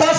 10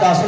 10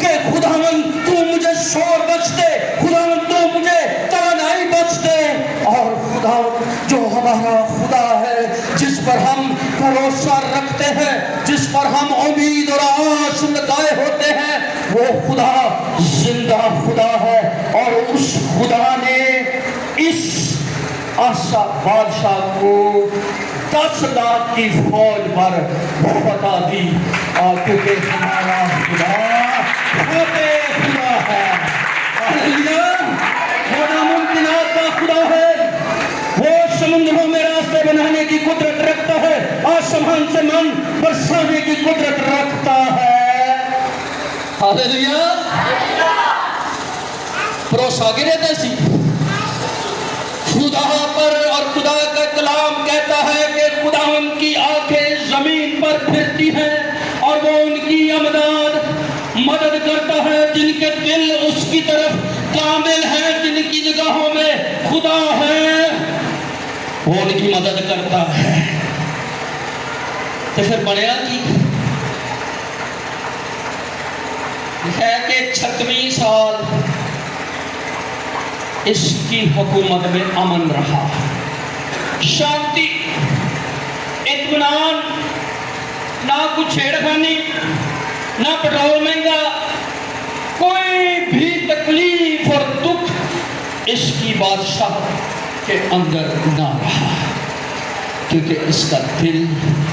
کہ خداوند تو مجھے شور بخش دے، خداوند تو مجھے توانائی بخش دے، اور خداوند جو ہمارا خدا ہے جس پر ہم بھروسہ رکھتے ہیں، جس پر ہم امید اور آس لگائے ہوتے ہیں، وہ خدا زندہ خدا ہے۔ اور اس خدا نے اس آسا بادشاہ کو 10 لاکھ کی فوج پر فتح دی، اور کیونکہ ہمارا خدا فتح خدا ہے، ہاللیلویہ، خدا ممکنات کا خدا ہے، وہ سمندروں میں راستے بنانے کی قدرت رکھتا ہے، آسمان سے من برسانے کی قدرت رکھتا ہے، ہاللیلویہ، بھروسہ گرے تیسی خدا پر، اور خدا کا کلام کہتا ہے کہ خداوند کی آنکھیں زمین پر پھرتی ہیں اور وہ ان کی مدد کرتا ہے جن کے دل اس کی طرف کامل ہیں، جن کی نگاہوں میں خدا ہے وہ ان کی مدد کرتا ہے۔ تو پھر بنیا کی ہے کہ 36 سال اس کی حکومت میں امن رہا، شانتی، اطمینان، نہ کچھ چھیڑخانی، نہ پٹرول مہنگا، کوئی بھی تکلیف اور دکھ اس کی بادشاہ کے اندر نہ رہا، کیونکہ اس کا دل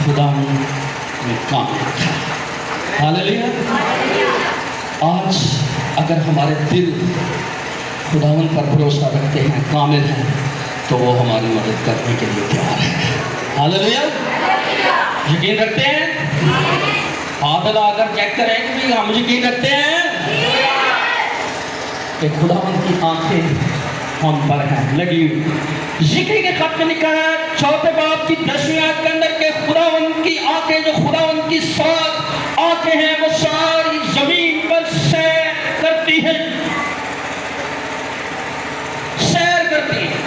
خدا میں کامل تھا۔ ہاللیلویہ۔ آج اگر ہمارے دل خداوند پر بھروسہ رکھتے ہیں، کامل ہیں، تو وہ ہماری مدد کرنے کے لیے تیار ہے۔ ہاللیلویہ۔ یقین رکھتے ہیں؟ ہاتھ لا کر چیک کریں کہ ہم یقین رکھتے ہیں کہ خداوند کی آنکھیں ہم پر ہیں لگی ہوئی۔ ذکر کے خط میں لکھا ہے 4 باب کی 10ویں آیت کے اندر کہ خداوند کی آنکھیں، جو خداوند کی 7 آنکھیں ہیں، وہ ساری زمین پر سیر کرتی ہیں، سیر کرتی ہیں۔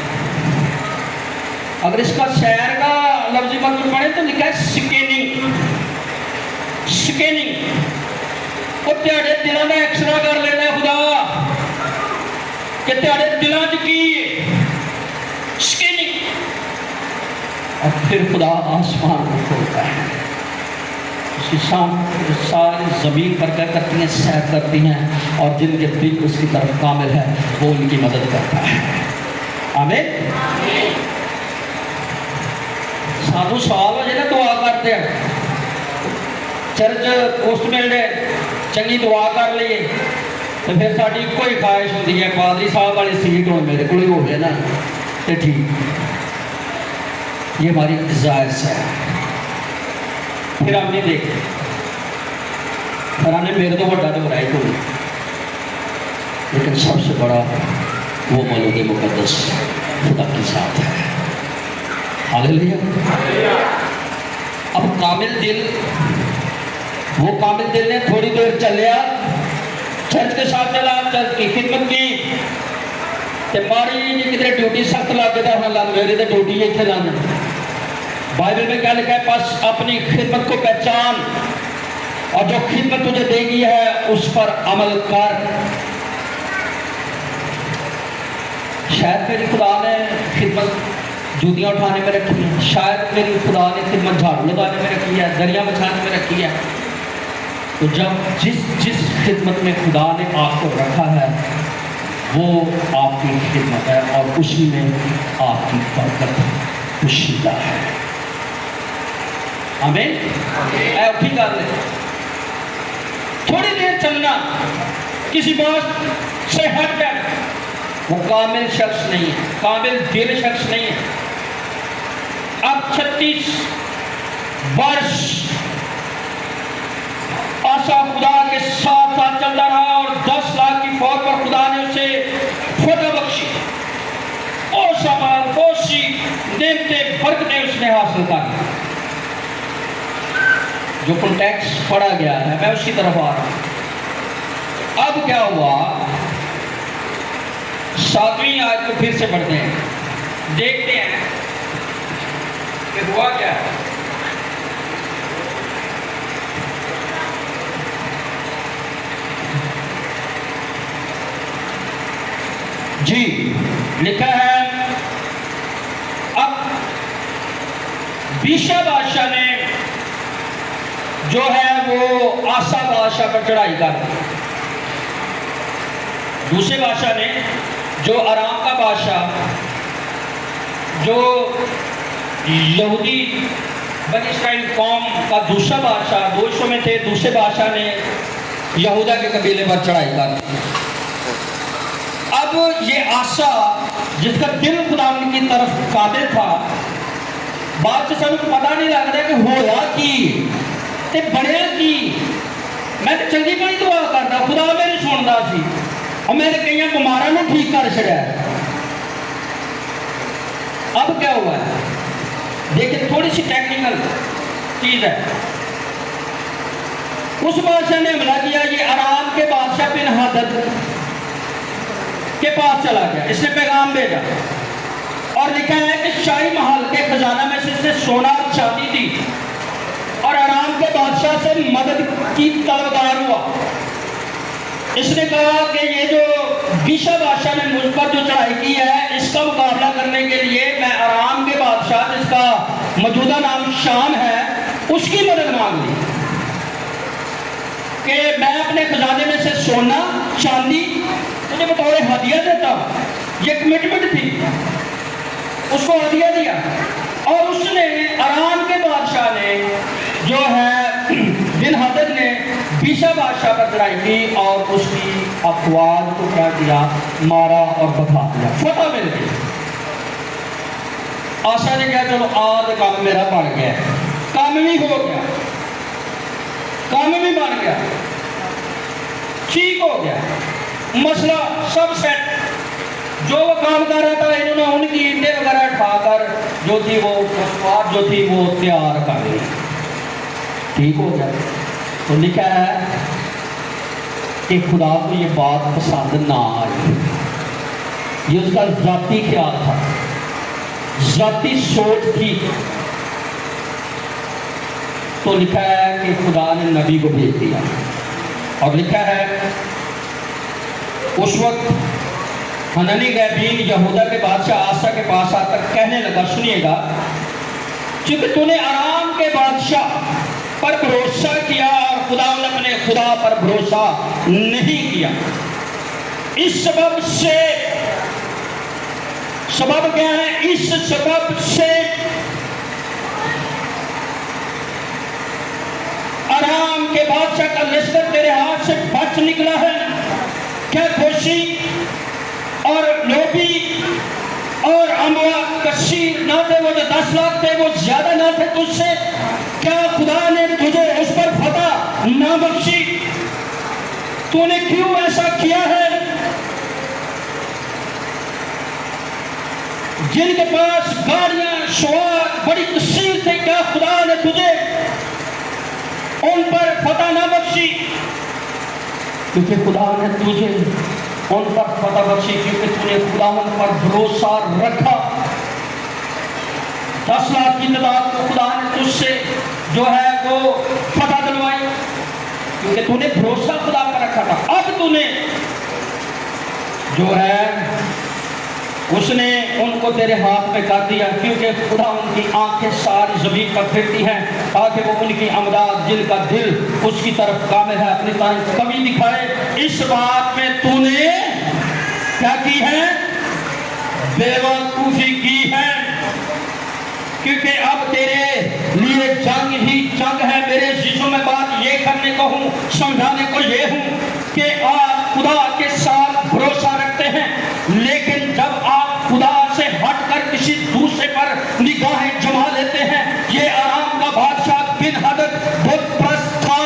اگر اس کا سیر کا لفظی مطلب پڑھیں تو لکھا ہے سکیننگ، سکیننگ، وہ تیارے دلوں میں ایکسرا کر لینا ہے خدا کہ تیارے دلوں کی سکیننگ، اور پھر خدا آسمان کو کھولتا ہے، اس کی ساری زمین پر کیا کرتی ہیں؟ سیر کرتی ہیں، اور جن کے دل اس کی طرف کامل ہے وہ ان کی مدد کرتا ہے۔ آمین۔ سانو سوال ہو جائے نا دعا کرتے ہیں، چرچ پوسٹ ملے چنگی دعا کر لیے تو پھر ساری کوئی خواہش ہوتی ہے پادری صاحب والی سیٹ ہو میرے کو ہو گئے نا تو ٹھیک، یہ ہماری ڈیزائرس ہے۔ پھر ہم نے دیکھے پھر ہم نے میرے تو بڑا تو برائی کو، لیکن سب سے بڑا وہ مولود مقدس خدا کے ساتھ ہے۔ ہاللیلویہ۔ اب کامل دل، وہ کامل دل نے تھوڑی دیر چلیا، چرچ کے ساتھ چلا، چرچ کی خدمت کی، تے ماری جی کدھر ڈیوٹی سخت لگ گیا ہونا لگ میری تے ڈیوٹی اتنے لانا۔ بائبل میں کیا لکھا ہے؟ بس اپنی خدمت کو پہچان اور جو خدمت تجھے دے گی ہے اس پر عمل کر۔ شاید میری خدا نے خدمت جوتیاں اٹھانے میں رکھی ہے، شاید میری خدا نے خدمت جھاڑو لگانے میں رکھی ہے، دریا بچھانے میں رکھی ہے، تو جب جس خدمت میں خدا نے آپ کو رکھا ہے وہ آپ کی خدمت ہے، اور اسی میں آپ کی برکت پوشیدہ ہے۔ آمین۔ اے اٹھی کر لیں، تھوڑی دیر چلنا کسی بات سے ہٹ کر، وہ کامل شخص نہیں ہے، کامل دل شخص نہیں ہے۔ اب 36 برس آسا خدا کے ساتھ ساتھ چلتا رہا، اور 10 لاکھ کی فوج پر خدا نے اسے فتح بخشی، اوسا مال اوسی نعمتیں برکتیں اس نے حاصل کر۔ جو کنٹیکس پڑھا گیا ہے میں اسی طرف آ رہا ہوں۔ اب کیا ہوا؟ 7ویں آیت کو پھر سے پڑھتے ہیں، دیکھتے ہیں کہ ہوا کیا ہے۔ جی لکھا ہے اب بیشا بادشاہ نے جو ہے وہ آسا بادشاہ پر چڑھائی کر دی. دوسرے بادشاہ نے جو ارام کا بادشاہ جو یہودی بنی اسرائیل قوم کا دوسرا بادشاہ دو حصوں میں تھے, دوسرے بادشاہ نے یہودا کے قبیلے پر چڑھائی کر دی. اب یہ آسا جس کا دل خدا کی طرف قابل تھا, بات سے سانو پتہ نہیں لگتا کہ ہویا کی تے بڑیا کی. میں تو چنگی بڑی دعا کرتا, خدا میری سنتا سی اور میں نے کئی بیماراں نوں ٹھیک کر چھڑیا. اب کیا ہوا ہے دیکھیں, تھوڑی سی ٹیکنیکل چیز ہے. اس بادشاہ نے حملہ کیا, یہ ارام کے بادشاہ بن ہدد کے پاس چلا گیا. اس نے پیغام بھیجا اور لکھا ہے کہ شاہی محل کے خزانہ میں سے اس نے سونا اور چاندی دی اور ارام کے بادشاہ سے مدد کی طلبگار ہوا. اس نے کہا کہ یہ جو بیشا بادشاہ نے مجھ پر جو چڑھائی کی ہے اس کا مقابلہ کرنے کے لیے میں ارام کے بادشاہ جس کا موجودہ نام شام ہے اس کی مدد مانگ لی کہ میں اپنے خزانے میں سے سونا چاندی تجھے بطور ہدیہ دیتا ہوں. یہ کمٹمنٹ تھی, اس کو ہدیہ دیا. اور اس نے ارام کے بادشاہ نے جو ہے بن ہدد نے بیشا بادشاہ پر چڑھائی کی اور اس کی افواج کو کیا کیا, مارا اور بتا دیا. فتح مل گئی. آسا نے کہا چلو آج کام میرا بن گیا, کام بھی ہو گیا, کام بھی بن گیا, ٹھیک ہو گیا, مسئلہ سب سیٹ. جو وہ کام کر رہا تھا انہوں نے ان کی اینٹیں وغیرہ اٹھا کر جو تھی وہ مسوار جو تھی وہ تیار کر لی, ٹھیک ہو گیا. تو لکھا ہے کہ خدا کو یہ بات پسند نہ آئی. یہ اس کا ذاتی خیال تھا, ذاتی سوچ تھی. تو لکھا ہے کہ خدا نے نبی کو بھیج دیا اور لکھا ہے اس وقت حنانی غیبین یہودا کے بادشاہ آسا کے پاس آ کر کہنے لگا, سنیے گا, چونکہ تو نے ارام کے بادشاہ پر بھروسہ کیا اور خدا نے اپنے خدا پر بھروسہ نہیں کیا. اس سبب سے, سبب کیا ہے, اس سبب سے ارام کے بادشاہ کا لشکر تیرے ہاتھ سے بچ نکلا ہے. کیا خوشی اور لوبی اور اموا کثیر نہ تھے, وہ جو 10 لاکھ تھے وہ زیادہ نہ تھے تجھ سے. کیا خدا نے تجھے اس پر فتح نہ بخشی؟ تو نے کیوں ایسا کیا ہے؟ جن کے پاس گاڑیاں سوار بڑی کثیر تھے, کیا خدا نے تجھے ان پر فتح نہ بخشی؟ کیونکہ خدا نے تجھے ان پر فتح بخشی کیونکہ تو نے خدا ان پر بھروسہ رکھا. 10 لاکھ کی تعداد کو خدا نے تجھ سے جو ہے وہ فتح دلوائی کیونکہ تو نے بھروسہ خدا پر رکھا تھا. اب تو نے جو ہے اس نے ان کو تیرے ہاتھ میں کر دیا کیونکہ خدا ان کی آنکھیں ساری زمین پر پھرتی ہیں تاکہ وہ ان کی امداد جن کا دل اس کی طرف کامل ہے اپنی طرف کمی دکھائے. اس بات میں تو نے کیا کی ہے؟ بے وقوفی کی ہے, کیونکہ اب تیرے لیے جنگ ہی جنگ ہے. میرے عزیزوں میں بات یہ کرنے کو ہوں, سمجھانے کو یہ ہوں کہ آپ خدا کے ساتھ بھروسہ رکھتے ہیں لیکن جب آپ خدا سے ہٹ کر کسی دوسرے پر نگاہیں جما لیتے ہیں. یہ ارام کا بادشاہ بن ہدد بت پرست تھا,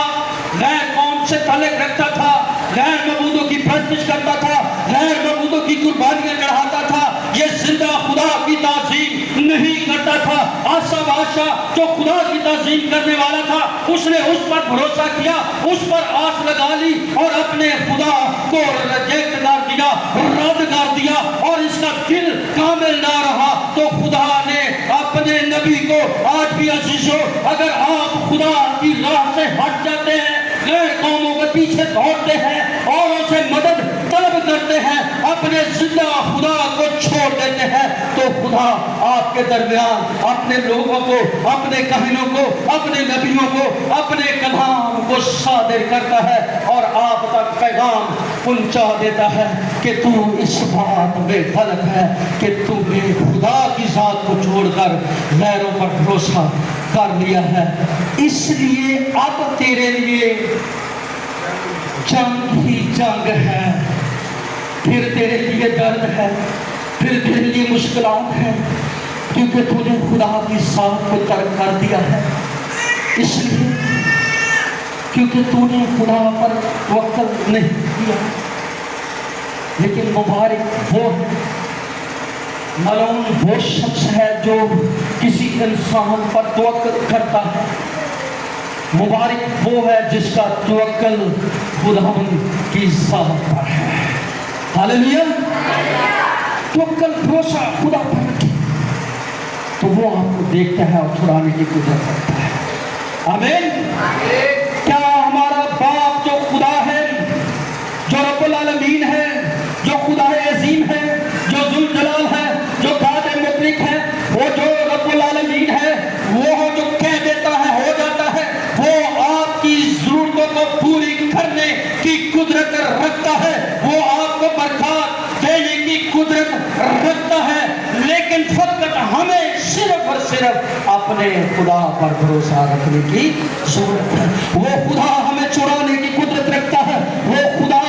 غیر قوم سے تعلق رکھتا تھا, غیر معبودوں کی پرستش کرتا تھا, غیر معبودوں کی قربانیاں چڑھاتا تھا. یہ زندہ خدا کی تعظیم نہیں کرتا تھا. آسا بادشاہ جو خدا کی تعظیم کرنے والا تھا اس نے اس پر بھروسہ کیا, اس پر آس لگا لی اور اپنے خدا کو ریجیکٹ کر دیا, رد کر دیا اور اس کا دل کامل نہ رہا. تو خدا نے اپنے نبی کو, آج بھی عزیزو اگر آپ خدا کی راہ سے ہٹ جاتے ہیں, غیر قوموں کے پیچھے دوڑتے ہیں اور اسے مدد طلب کرتے ہیں, اپنے زندہ خدا کو چھوڑ دیتے ہیں, تو خدا آپ کے درمیان اپنے لوگوں کو, اپنے کاہنوں کو, اپنے نبیوں کو, اپنے کلام کو صادر کرتا ہے اور آپ تک پیغام پہنچا دیتا ہے کہ تو اس بات میں غلط ہے کہ تو نے خدا کی ذات کو چھوڑ کر غیروں پر بھروسہ کر لیا ہے. اس لیے اب تیرے لیے جنگ ہی جنگ ہے, پھر تیرے لیے درد ہے, پھر تیرے لیے مشکلات ہیں, کیونکہ تو نے خدا کی ذات کو ترک کر دیا ہے. اس لیے کیونکہ تو نے خدا پر توکل نہیں کیا. لیکن مبارک وہ ملعون وہ شخص ہے جو کسی انسان پر توکل کرتا ہے. مبارک وہ ہے جس کا توکل خداوند کی ذات پر ہے. ہاللیلویا. توکل بھروسہ خدا پر رکھے تو وہ آپ کو دیکھتا ہے اور چھڑانے کی قدرت رکھتا ہے. آمین. کیا ہمارا باپ جو خدا ہے, جو رب العالمین ہے, جو خدا عظیم ہے, جو ذوالجلال ہے, جو قادر مطلق ہے, وہ جو رب العالمین ہے, وہ جو کہہ دیتا ہے ہو جاتا ہے, وہ آپ کی ضرورتوں کو پوری کرنے کی قدرت رکھتا ہے, وہ آپ کو برکات دینے کی قدرت رکھتا ہے. لیکن فقط ہمیں صرف اور صرف اپنے خدا پر بھروسہ رکھنے کی ضرورت ہے. وہ خدا ہمیں چھڑانے کی قدرت رکھتا ہے. وہ خدا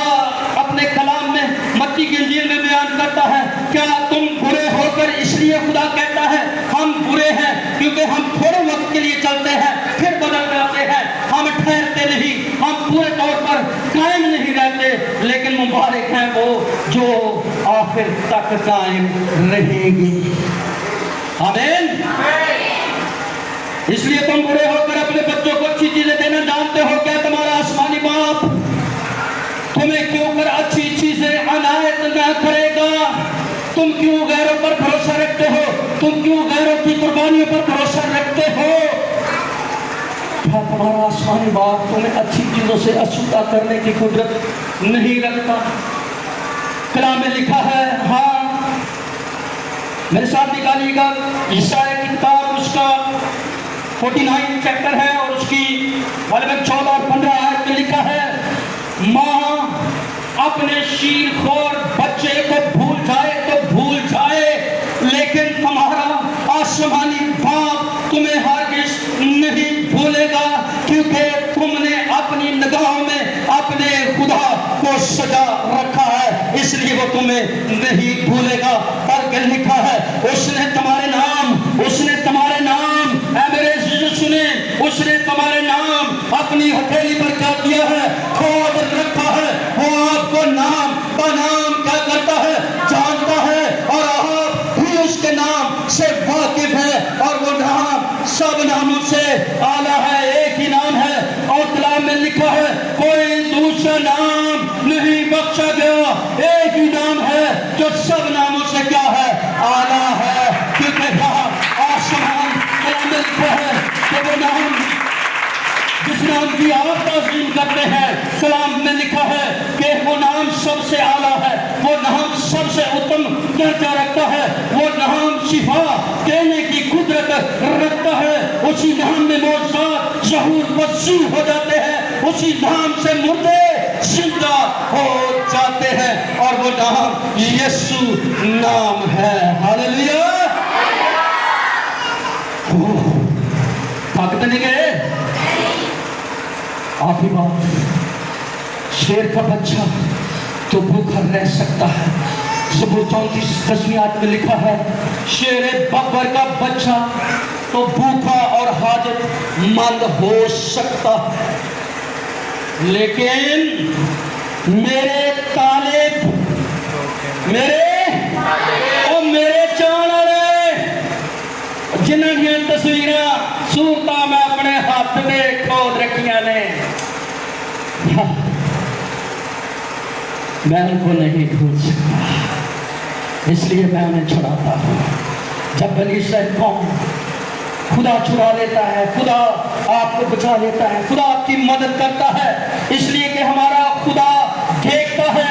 اپنے کلام میں متی کی انجیل میں بیان کرتا ہے, کیا تم برے ہو کر, اس لیے خدا کہتا ہے ہم برے ہیں کیونکہ ہم تھوڑے وقت کے لیے چلتے ہیں پھر بدل جاتے ہیں, ہم ٹھہرتے نہیں, ہم پورے طور پر قائم نہیں رہتے. لیکن مبارک ہیں وہ جو آخر تک قائم رہیں گی. آمین. اس لیے تم بڑے ہو کر اپنے بچوں کو اچھی چیزیں دینا جانتے ہو. کیا تمہارا آسمانی باپ تمہیں کیوں کر اچھی چیزیں عنایت نہ کرے گا؟ تم کیوں غیروں پر بھروسہ رکھتے ہو؟ تم کیوں غیروں کی قربانیوں پر بھروسہ رکھتے ہو؟ کیا تمہارا آسمانی باپ تمہیں اچھی چیزوں سے آسودہ کرنے کی قدرت نہیں رکھتا؟ کلام میں لکھا ہے, ہاں میرے ساتھ نکالیے گا عیسائی کی کتاب, اس کا 49 چیپٹر ہے اور اس کی غالباً 14 اور 15 آیت میں لکھا ہے, ماں اپنے شیر خور بچے کو بھول جائے تو بھول جائے, لیکن تمہارا آسمانی باپ تمہیں ہرگز نہیں بھولے گا, کیونکہ تم نے اپنی نگاہوں میں اپنے خدا کو سجا رکھا ہے, اس لیے وہ تمہیں نہیں بھولے گا. بلکہ لکھا ہے اس نے تمہارے نام, اے میرے عزیزو سنیں, اس نے تمہارے نام اپنی ہتھیلی پر کیا کیا ہے, کھود رکھا ہے. وہ آپ کو نام بنام کیا کرتا ہے, جانتا ہے, اور آپ بھی اس کے نام سے واقف ہے, اور وہ نام سب ناموں سے اعلیٰ ہے, ایک ہی نام ہے. اور کلام میں لکھا ہے کوئی دوسرا نام نہیں بخشا گیا, ایک ہی نام ہے جو سب ناموں سے کیا ہے, اعلیٰ ہے. کیونکہ آسمان کلام میں لکھا ہے کہ وہ نام جس نام کی آپ تعظیم کرتے ہیں, کلام میں لکھا ہے کہ وہ نام سب سے اعلیٰ ہے, وہ نام سب سے اتم درجہ رکھتا ہے, وہ نام شفا دینے کی قدرت رکھتا ہے. اسی نام میں معجزات ظہور پذیر ہو جاتے ہیں, اسی نام سے مردے زندہ ہو جاتے ہیں, اور وہ نام یسوع نام ہے. ہاللیلویا. طاقت نہیں گئے آخری بات, شیر کا بچہ تو بھوکا رہ سکتا ہے. زبور 34 آیت میں لکھا ہے, شیر ببر کا بچہ تو بھوکا اور حاجت مند ہو سکتا ہے, لیکن میرے طالب, میرے چان والے جنہوں نے تصویراں صورتاں میں اپنے ہاتھ میں کھود رکھیاں نے, میں ان کو نہیں بھول سکتا, اس لیے میں انہیں چھڑاتا ہوں. جب بنی اسرائیل قوم خدا چھڑا لیتا ہے, خدا آپ کو بچا لیتا ہے, خدا آپ کی مدد کرتا ہے, اس لیے کہ ہمارا خدا دیکھتا ہے,